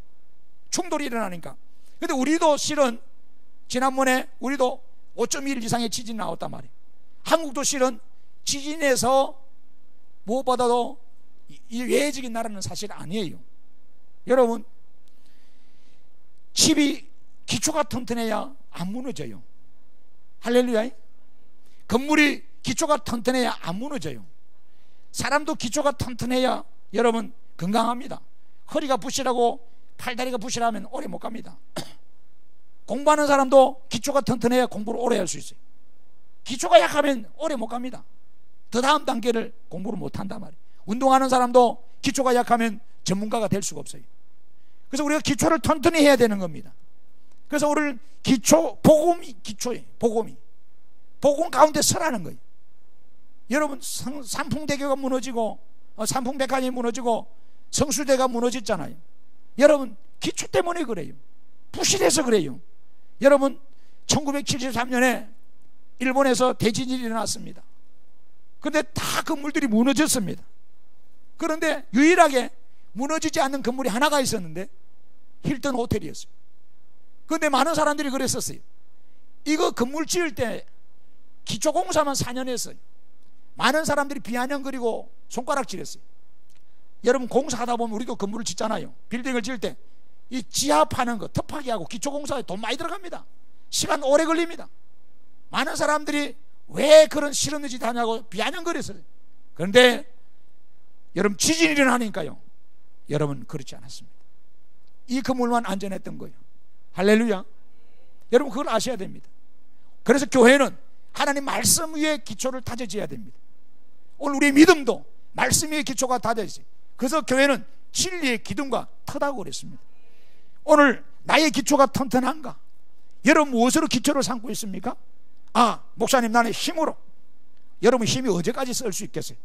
충돌이 일어나니까. 근데 우리도 실은 지난번에 우리도 5.1 이상의 지진이 나왔단 말이에요. 한국도 실은 지진에서 무엇보다도 이 외적인 나라는 사실 아니에요. 여러분, 집이 기초가 튼튼해야 안 무너져요. 할렐루야. 건물이 기초가 튼튼해야 안 무너져요. 사람도 기초가 튼튼해야 여러분 건강합니다. 허리가 부실하고 팔다리가 부실하면 오래 못 갑니다. 공부하는 사람도 기초가 튼튼해야 공부를 오래 할 수 있어요. 기초가 약하면 오래 못 갑니다. 더 다음 단계를 공부를 못 한단 말이에요. 운동하는 사람도 기초가 약하면 전문가가 될 수가 없어요. 그래서 우리가 기초를 튼튼히 해야 되는 겁니다. 그래서 오늘 복음이 기초예요. 복음 가운데 서라는 거예요. 여러분, 삼풍대교가 무너지고 삼풍백화점이 무너지고 성수대가 무너졌잖아요. 여러분, 기초 때문에 그래요. 부실해서 그래요. 여러분, 1973년에 일본에서 대지진이 일어났습니다. 그런데 다 건물들이 무너졌습니다. 그런데 유일하게 무너지지 않는 건물이 하나가 있었는데 힐튼 호텔이었어요. 그런데 많은 사람들이 그랬었어요. 이거 건물 지을 때 기초공사만 4년 했어요. 많은 사람들이 비아냥거리고 손가락질했어요. 여러분, 공사하다 보면 우리도 건물을 짓잖아요. 빌딩을 지을 때 이 지하 파는 거 터파기 하고 기초공사에 돈 많이 들어갑니다. 시간 오래 걸립니다. 많은 사람들이 왜 그런 실없는 짓 하냐고 비아냥거렸어요. 그런데 여러분, 지진이 일어나니까요, 여러분, 그렇지 않았습니다. 이 건물만 안전했던 거예요. 할렐루야. 여러분, 그걸 아셔야 됩니다. 그래서 교회는 하나님 말씀 위에 기초를 다져져야 됩니다. 오늘 우리의 믿음도 말씀 위에 기초가 다져져요. 그래서 교회는 진리의 기둥과 터다고 그랬습니다. 오늘 나의 기초가 튼튼한가? 여러분, 무엇으로 기초를 삼고 있습니까? 목사님, 나는 힘으로. 여러분, 힘이 언제까지 쓸 수 있겠어요?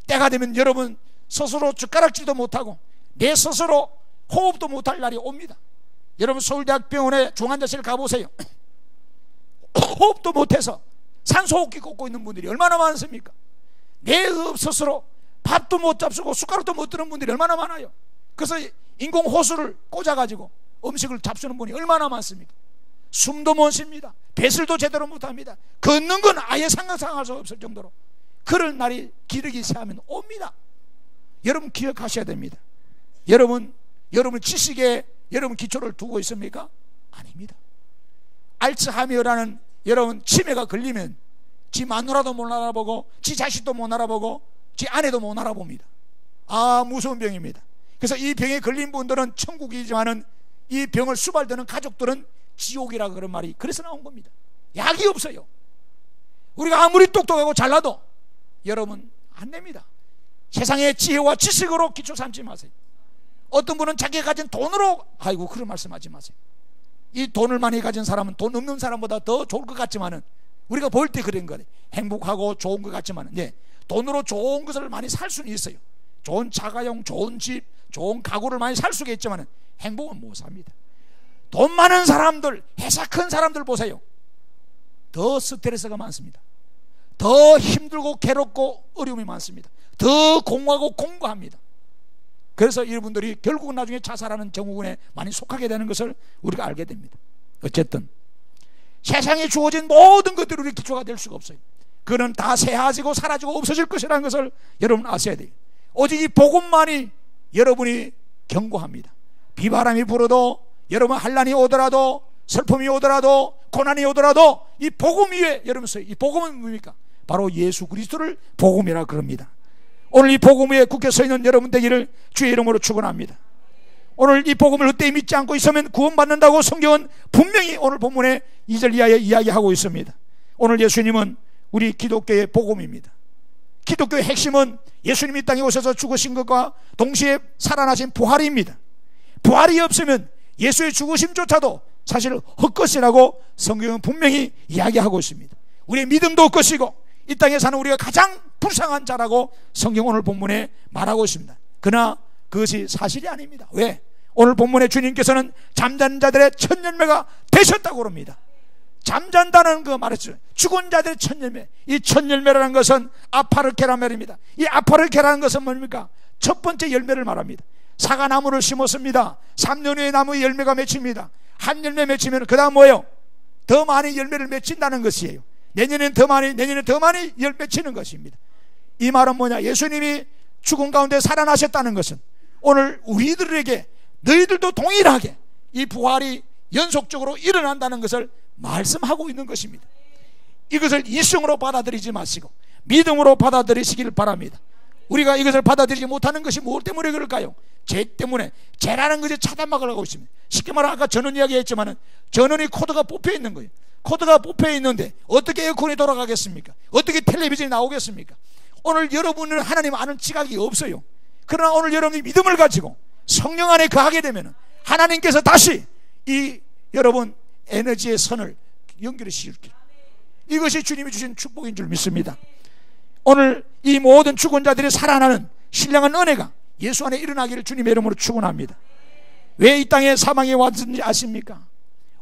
때가 되면 여러분 스스로 젓가락질도 못하고 내 스스로 호흡도 못할 날이 옵니다. 여러분, 서울대학병원에 중환자실 가보세요. 호흡도 못해서 산소호흡기 꽂고 있는 분들이 얼마나 많습니까? 내 스스로 밥도 못 잡수고 숟가락도 못 드는 분들이 얼마나 많아요. 그래서 인공호수를 꽂아가지고 음식을 잡수는 분이 얼마나 많습니까? 숨도 못 쉽니다. 배설도 제대로 못합니다. 걷는 건 아예 상상할 수 없을 정도로 그럴 날이 기르기 시작하면 옵니다. 여러분, 기억하셔야 됩니다. 여러분 지식에 여러분 기초를 두고 있습니까? 아닙니다. 알츠하이머라는 여러분 치매가 걸리면 지 마누라도 못 알아보고 지 자식도 못 알아보고 지 아내도 못 알아봅니다. 무서운 병입니다. 그래서 이 병에 걸린 분들은 천국이지만은 이 병을 수발드는 가족들은 지옥이라 그런 말이 그래서 나온 겁니다. 약이 없어요. 우리가 아무리 똑똑하고 잘나도 여러분 안 됩니다. 세상의 지혜와 지식으로 기초 삼지 마세요. 어떤 분은 자기가 가진 돈으로, 그런 말씀하지 마세요. 이 돈을 많이 가진 사람은 돈 없는 사람보다 더 좋을 것 같지만은, 우리가 볼 때 그런 거예요. 행복하고 좋은 것 같지만은, 돈으로 좋은 것을 많이 살 수는 있어요. 좋은 자가용, 좋은 집, 좋은 가구를 많이 살 수가 있지만은 행복은 못 삽니다. 돈 많은 사람들, 회사 큰 사람들 보세요. 더 스트레스가 많습니다. 더 힘들고 괴롭고 어려움이 많습니다. 더 공허하고 공고합니다. 그래서 이분들이 결국은 나중에 자살하는 증후군에 많이 속하게 되는 것을 우리가 알게 됩니다. 어쨌든 세상에 주어진 모든 것들이 우리 기초가 될 수가 없어요. 그는 다 새하지고 사라지고 없어질 것이라는 것을 여러분 아셔야 돼요. 오직 이 복음만이 여러분이 견고합니다. 비바람이 불어도, 여러분 환난이 오더라도, 슬픔이 오더라도, 고난이 오더라도 이 복음 위에 여러분 서요. 이 복음은 뭡니까? 바로 예수 그리스도를 복음이라 그럽니다. 오늘 이 복음 위에 굳게 서 있는 여러분 되기를 주의 이름으로 축원합니다. 오늘 이 복음을 헛되이 믿지 않고 있으면 구원받는다고 성경은 분명히 오늘 본문에 2절 이하에 이야기하고 있습니다. 오늘 예수님은 우리 기독교의 복음입니다. 기독교의 핵심은 예수님이 땅에 오셔서 죽으신 것과 동시에 살아나신 부활입니다. 부활이 없으면 예수의 죽으심조차도 사실 헛것이라고 성경은 분명히 이야기하고 있습니다. 우리의 믿음도 헛것이고 이 땅에 사는 우리가 가장 불쌍한 자라고 성경 오늘 본문에 말하고 있습니다. 그러나 그것이 사실이 아닙니다. 왜? 오늘 본문에 주님께서는 잠자는 자들의 첫 열매가 되셨다고 그럽니다. 잠잔다는 거 말했죠. 죽은 자들의 첫 열매. 이 첫 열매라는 것은 아파르케라는 말입니다. 이 아파르케라는 것은 뭡니까? 첫 번째 열매를 말합니다. 사과나무를 심었습니다. 3년 후에 나무에 열매가 맺힙니다. 한 열매 맺히면 그 다음 뭐예요? 더 많은 열매를 맺힌다는 것이에요. 내년엔 더 많이, 내년에 더 많이 열매치는 것입니다. 이 말은 뭐냐? 예수님이 죽은 가운데 살아나셨다는 것은 오늘 우리들에게 너희들도 동일하게 이 부활이 연속적으로 일어난다는 것을 말씀하고 있는 것입니다. 이것을 이성으로 받아들이지 마시고 믿음으로 받아들이시길 바랍니다. 우리가 이것을 받아들이지 못하는 것이 무엇 때문에 그럴까요? 죄 때문에. 죄라는 것이 차단막으려고 있습니다. 쉽게 말하면 아까 전원 이야기했지만 전원이 코드가 뽑혀 있는 거예요. 코드가 뽑혀 있는데 어떻게 에어컨이 돌아가겠습니까? 어떻게 텔레비전이 나오겠습니까? 오늘 여러분은 하나님 아는 지각이 없어요. 그러나 오늘 여러분이 믿음을 가지고 성령 안에 거하게 되면 하나님께서 다시 이 여러분 에너지의 선을 연결해 주실게요. 이것이 주님이 주신 축복인 줄 믿습니다. 오늘 이 모든 죽은 자들이 살아나는 신령한 은혜가 예수 안에 일어나기를 주님의 이름으로 축원합니다. 왜 이 땅에 사망이 왔는지 아십니까?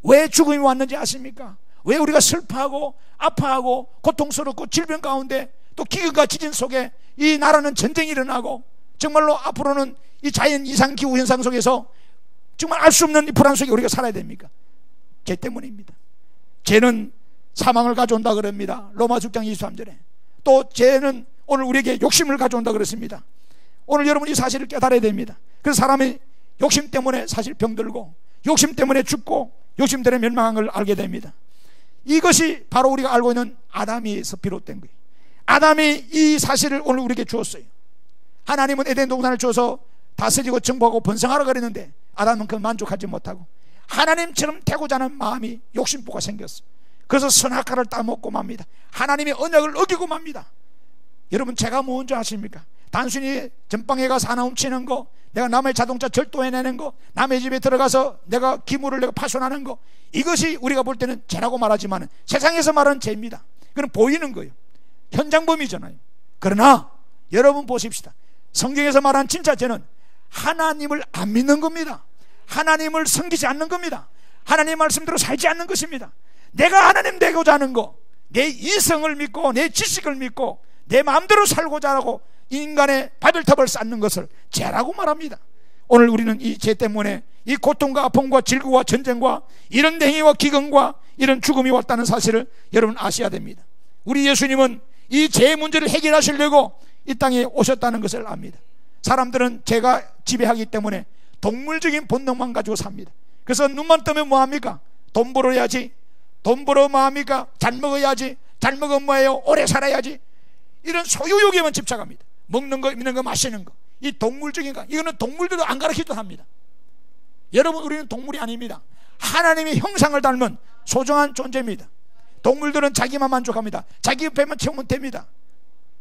왜 죽음이 왔는지 아십니까? 왜 우리가 슬퍼하고 아파하고 고통스럽고 질병 가운데 또 기근과 지진 속에 이 나라는 전쟁이 일어나고 정말로 앞으로는 이 자연 이상 기후 현상 속에서 정말 알 수 없는 이 불안 속에 우리가 살아야 됩니까? 죄 때문입니다. 죄는 사망을 가져온다 그럽니다. 로마 6장 23절에. 또 죄는 오늘 우리에게 욕심을 가져온다 그랬습니다. 오늘 여러분 이 사실을 깨달아야 됩니다. 그래서 사람이 욕심 때문에 사실 병들고 욕심 때문에 죽고 욕심 때문에 멸망한 걸 알게 됩니다. 이것이 바로 우리가 알고 있는 아담에서 비롯된 거예요. 아담이 이 사실을 오늘 우리에게 주었어요. 하나님은 에덴 동산을 줘서 다스리고 정복하고 번성하라 그랬는데 아담은 그 만족하지 못하고 하나님처럼 되고자 하는 마음이 욕심부가 생겼어요. 그래서 선악과를 따먹고 맙니다. 하나님의 언약을 어기고 맙니다. 여러분 제가 뭔지 아십니까? 단순히 전방에 가서 하나 훔치는 거, 내가 남의 자동차 절도해내는 거, 남의 집에 들어가서 내가 기물을 내가 파손하는 거, 이것이 우리가 볼 때는 죄라고 말하지만 세상에서 말하는 죄입니다. 그건 보이는 거예요. 현장범이잖아요. 그러나 여러분 보십시다. 성경에서 말하는 진짜 죄는 하나님을 안 믿는 겁니다. 하나님을 섬기지 않는 겁니다. 하나님 말씀대로 살지 않는 것입니다. 내가 하나님 되고자 하는 거, 내 이성을 믿고 내 지식을 믿고 내 마음대로 살고자 하고 인간의 바벨탑을 쌓는 것을 죄라고 말합니다. 오늘 우리는 이 죄 때문에 이 고통과 아픔과 질고와 전쟁과 이런 행위와 기근과 이런 죽음이 왔다는 사실을 여러분 아셔야 됩니다. 우리 예수님은 이 죄 문제를 해결하시려고 이 땅에 오셨다는 것을 압니다. 사람들은 죄가 지배하기 때문에 동물적인 본능만 가지고 삽니다. 그래서 눈만 뜨면 뭐합니까? 돈 벌어야지, 돈 벌어 뭐합니까? 잘 먹어야지, 잘 먹으면 뭐예요? 오래 살아야지. 이런 소유욕에만 집착합니다. 먹는 거, 입는 거, 마시는 거. 이 동물적인 거, 이거는 동물들도 안 가르치도 합니다. 여러분 우리는 동물이 아닙니다. 하나님의 형상을 닮은 소중한 존재입니다. 동물들은 자기만 만족합니다. 자기 배만 채우면 됩니다.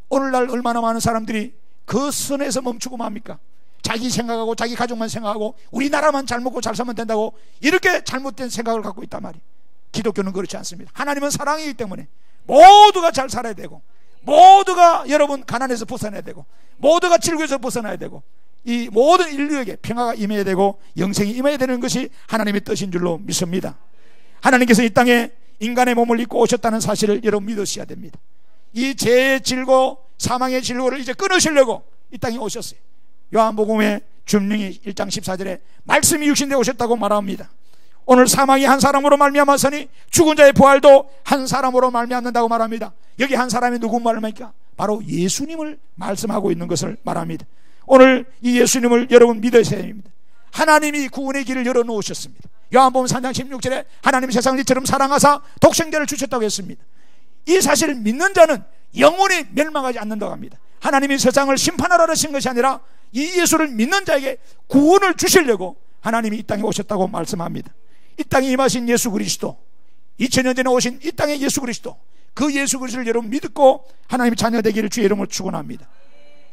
오늘날 얼마나 많은 사람들이 그 선에서 멈추고 맙니까? 자기 생각하고 자기 가족만 생각하고 우리나라만 잘 먹고 잘 살면 된다고 이렇게 잘못된 생각을 갖고 있단 말이에요. 기독교는 그렇지 않습니다. 하나님은 사랑이기 때문에 모두가 잘 살아야 되고 모두가 여러분 가난에서 벗어나야 되고 모두가 질고에서 벗어나야 되고 이 모든 인류에게 평화가 임해야 되고 영생이 임해야 되는 것이 하나님의 뜻인 줄로 믿습니다. 하나님께서 이 땅에 인간의 몸을 입고 오셨다는 사실을 여러분 믿으셔야 됩니다. 이 죄의 질고 사망의 질고를 이제 끊으시려고 이 땅에 오셨어요. 요한복음의 준명이 1장 14절에 말씀이 육신되어 오셨다고 말합니다. 오늘 사망이 한 사람으로 말미암았으니 죽은 자의 부활도 한 사람으로 말미암는다고 말합니다. 여기 한 사람이 누구 말입니까? 바로 예수님을 말씀하고 있는 것을 말합니다. 오늘 이 예수님을 여러분 믿으셔야 됩니다. 하나님이 구원의 길을 열어놓으셨습니다. 요한복음 3장 16절에 하나님이 세상을 이처럼 사랑하사 독생자를 주셨다고 했습니다. 이 사실을 믿는 자는 영원히 멸망하지 않는다고 합니다. 하나님이 세상을 심판하러 오신 것이 아니라 이 예수를 믿는 자에게 구원을 주시려고 하나님이 이 땅에 오셨다고 말씀합니다. 이 땅에 임하신 예수 그리스도, 2000년 전에 오신 이 땅의 예수 그리스도, 그 예수 그리스도를 여러분 믿고 하나님의 자녀 되기를 주의 이름으로 축원합니다.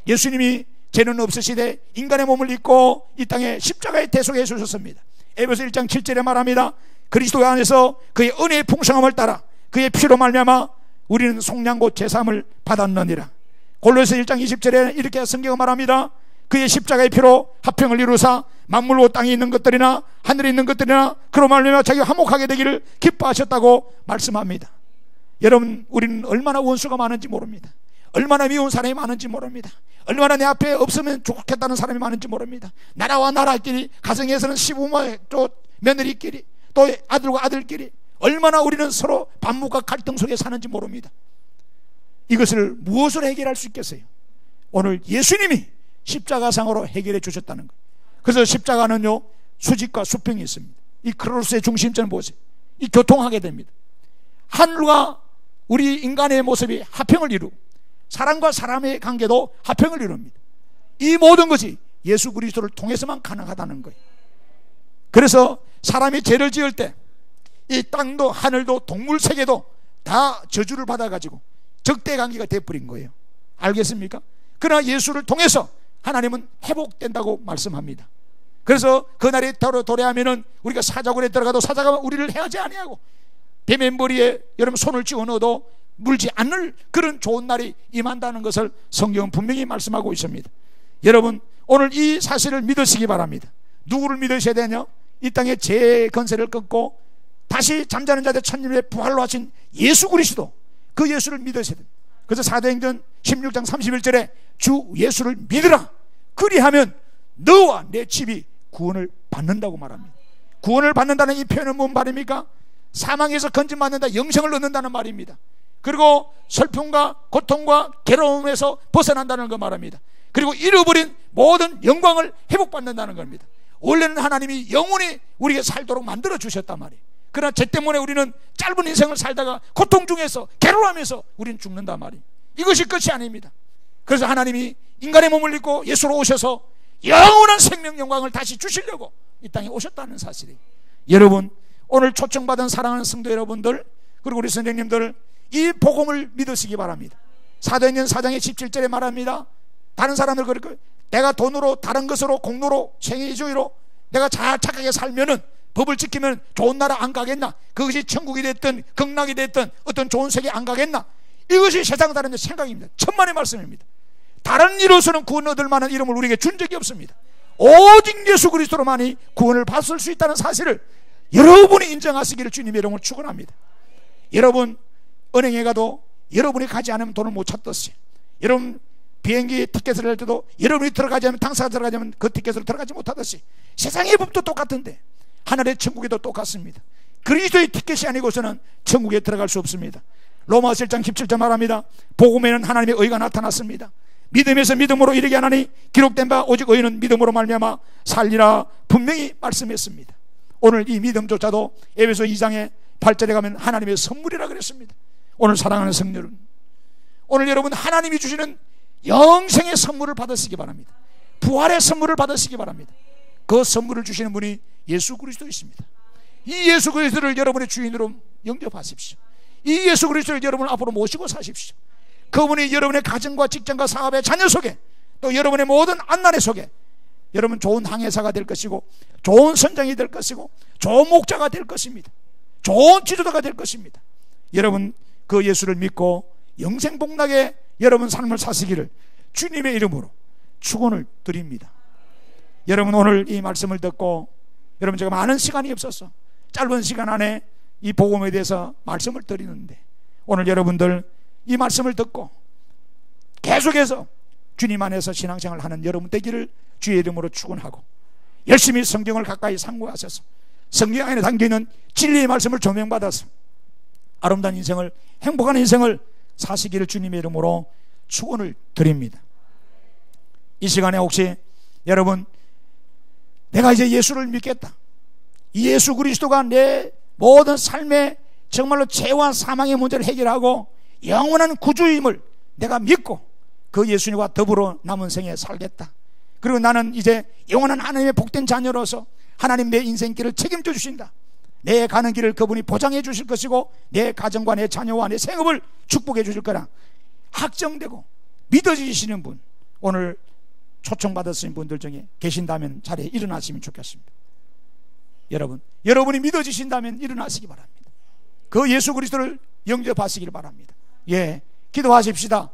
예수님이 죄는 없으시되 인간의 몸을 입고 이 땅에 십자가의 대속에 주셨습니다. 에베소 1장 7절에 말합니다. 그리스도 안에서 그의 은혜의 풍성함을 따라 그의 피로 말미암아 우리는 속량고 제사함을 받았느니라. 골로새 1장 20절에 이렇게 성경은 말합니다. 그의 십자가의 피로 화평을 이루사 만물과 땅에 있는 것들이나 하늘에 있는 것들이나 그로 말미암아 자기가 화목하게 되기를 기뻐하셨다고 말씀합니다. 여러분 우리는 얼마나 원수가 많은지 모릅니다. 얼마나 미운 사람이 많은지 모릅니다. 얼마나 내 앞에 없으면 좋겠다는 사람이 많은지 모릅니다. 나라와 나라끼리, 가정에서는 시부모 또 며느리끼리, 또 아들과 아들끼리 얼마나 우리는 서로 반목과 갈등 속에 사는지 모릅니다. 이것을 무엇으로 해결할 수 있겠어요? 오늘 예수님이 십자가상으로 해결해 주셨다는 거예요. 그래서 십자가는요, 수직과 수평이 있습니다. 이 크로스의 중심점을 보세요. 이 교통하게 됩니다. 하늘과 우리 인간의 모습이 합평을 이루고 사람과 사람의 관계도 합평을 이룹니다. 이 모든 것이 예수 그리스도를 통해서만 가능하다는 거예요. 그래서 사람이 죄를 지을 때 이 땅도 하늘도 동물 세계도 다 저주를 받아가지고 적대관계가 되어버린 거예요. 알겠습니까? 그러나 예수를 통해서 하나님은 회복된다고 말씀합니다. 그래서 그날이 도래하면은 우리가 사자굴에 들어가도 사자가 우리를 해하지 아니하고 뱀의 머리에 여러분 손을 쥐어 넣어도 물지 않을 그런 좋은 날이 임한다는 것을 성경은 분명히 말씀하고 있습니다. 여러분, 오늘 이 사실을 믿으시기 바랍니다. 누구를 믿으셔야 되냐? 이 땅의 죄의 건세를 끊고 다시 잠자는 자들 천년에 부활로 하신 예수 그리스도, 그 예수를 믿으셔야 됩니다. 그래서 사도행전 16장 31절에 주 예수를 믿으라, 그리하면 너와 내 집이 구원을 받는다고 말합니다. 구원을 받는다는 이 표현은 뭔 말입니까? 사망에서 건진받는다, 영생을 얻는다는 말입니다. 그리고 슬픔과 고통과 괴로움에서 벗어난다는 거 말합니다. 그리고 잃어버린 모든 영광을 회복받는다는 겁니다. 원래는 하나님이 영원히 우리에게 살도록 만들어 주셨단 말이에요. 그러나 죄 때문에 우리는 짧은 인생을 살다가 고통 중에서 괴로워하면서 우리는 죽는단 말이에요. 이것이 끝이 아닙니다. 그래서 하나님이 인간의 몸을 입고 예수로 오셔서 영원한 생명 영광을 다시 주시려고 이 땅에 오셨다는 사실이에요. 여러분, 오늘 초청받은 사랑하는 성도 여러분들, 그리고 우리 선생님들, 이 복음을 믿으시기 바랍니다. 사도행전 4장의 17절에 말합니다. 다른 사람들 그렇게 내가 돈으로, 다른 것으로, 공로로, 생애주의로 내가 잘 착하게 살면은, 법을 지키면 좋은 나라 안 가겠나? 그것이 천국이 됐든 극락이 됐든 어떤 좋은 세계 안 가겠나? 이것이 세상 사람들의 생각입니다. 천만의 말씀입니다. 다른 이로서는 구원 얻을 만한 이름을 우리에게 준 적이 없습니다. 오직 예수 그리스도로만이 구원을 받을 수 있다는 사실을 여러분이 인정하시기를 주님의 이름으로 축원합니다. 여러분, 은행에 가도 여러분이 가지 않으면 돈을 못 찾듯이, 여러분 비행기 티켓을 할 때도 여러분이 들어가지 않으면, 당사가 들어가지 않으면 그 티켓으로 들어가지 못하듯이 세상의 법도 똑같은데 하늘의 천국에도 똑같습니다. 그리스도의 티켓이 아니고서는 천국에 들어갈 수 없습니다. 로마서 1장 17절 말합니다. 복음에는 하나님의 의가 나타났습니다. 믿음에서 믿음으로 이르게 하나니 기록된 바 오직 의인은 믿음으로 말미암아 살리라 분명히 말씀했습니다. 오늘 이 믿음조차도 에베소 2장의 8절에 가면 하나님의 선물이라 그랬습니다. 오늘 사랑하는 성도 여러분, 오늘 여러분 하나님이 주시는 영생의 선물을 받으시기 바랍니다. 부활의 선물을 받으시기 바랍니다. 그 선물을 주시는 분이 예수 그리스도이십니다. 이 예수 그리스도를 여러분의 주인으로 영접하십시오. 이 예수 그리스도를 여러분 앞으로 모시고 사십시오. 그분이 여러분의 가정과 직장과 사업의 자녀 속에, 또 여러분의 모든 안난의 속에 여러분 좋은 항해사가 될 것이고, 좋은 선장이 될 것이고, 좋은 목자가 될 것입니다. 좋은 지도자가 될 것입니다. 여러분 그 예수를 믿고 영생복락의 여러분 삶을 사시기를 주님의 이름으로 축원을 드립니다. 여러분 오늘 이 말씀을 듣고, 여러분 제가 많은 시간이 없어서 짧은 시간 안에 이 복음에 대해서 말씀을 드리는데, 오늘 여러분들 이 말씀을 듣고 계속해서 주님 안에서 신앙생활을 하는 여러분 되기를 주의 이름으로 축원하고, 열심히 성경을 가까이 상고하셔서 성경 안에 담겨있는 진리의 말씀을 조명받아서 아름다운 인생을, 행복한 인생을 사시기를 주님의 이름으로 축원을 드립니다. 이 시간에 혹시 여러분 내가 이제 예수를 믿겠다, 이 예수 그리스도가 내 모든 삶의 정말로 죄와 사망의 문제를 해결하고 영원한 구주임을 내가 믿고 그 예수님과 더불어 남은 생에 살겠다, 그리고 나는 이제 영원한 하나님의 복된 자녀로서 하나님 내 인생길을 책임져 주신다, 내 가는 길을 그분이 보장해 주실 것이고 내 가정과 내 자녀와 내 생업을 축복해 주실 거라 확정되고 믿어지시는 분, 오늘 초청받았으신 분들 중에 계신다면 자리에 일어나시면 좋겠습니다. 여러분이 믿어지신다면 일어나시기 바랍니다. 그 예수 그리스도를 영접하시길 바랍니다. 예, 기도하십시다.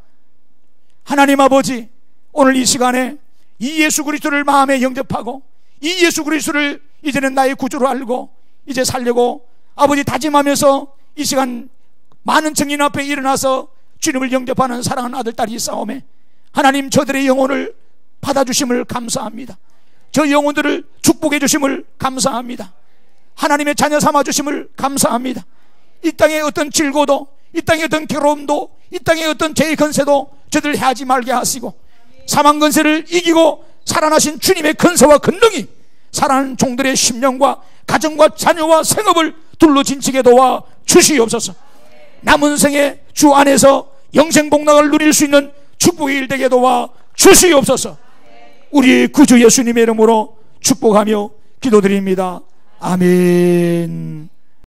하나님 아버지, 오늘 이 시간에 이 예수 그리스도를 마음에 영접하고 이 예수 그리스도를 이제는 나의 구주로 알고 이제 살려고 아버지 다짐하면서 이 시간 많은 증인 앞에 일어나서 주님을 영접하는 사랑하는 아들 딸이 있사오매, 하나님 저들의 영혼을 받아주심을 감사합니다. 저 영혼들을 축복해 주심을 감사합니다. 하나님의 자녀 삼아 주심을 감사합니다. 이 땅의 어떤 질고도, 이 땅의 어떤 괴로움도, 이 땅의 어떤 죄의 건세도 저들 해하지 말게 하시고, 사망 건세를 이기고 살아나신 주님의 건세와 권능이 살아난 종들의 심령과 가정과 자녀와 생업을 둘러진치게 도와 주시옵소서. 남은 생에 주 안에서 영생복락을 누릴 수 있는 축복의 일 되게 도와 주시옵소서. 우리 구주 예수님의 이름으로 축복하며 기도드립니다. 아멘.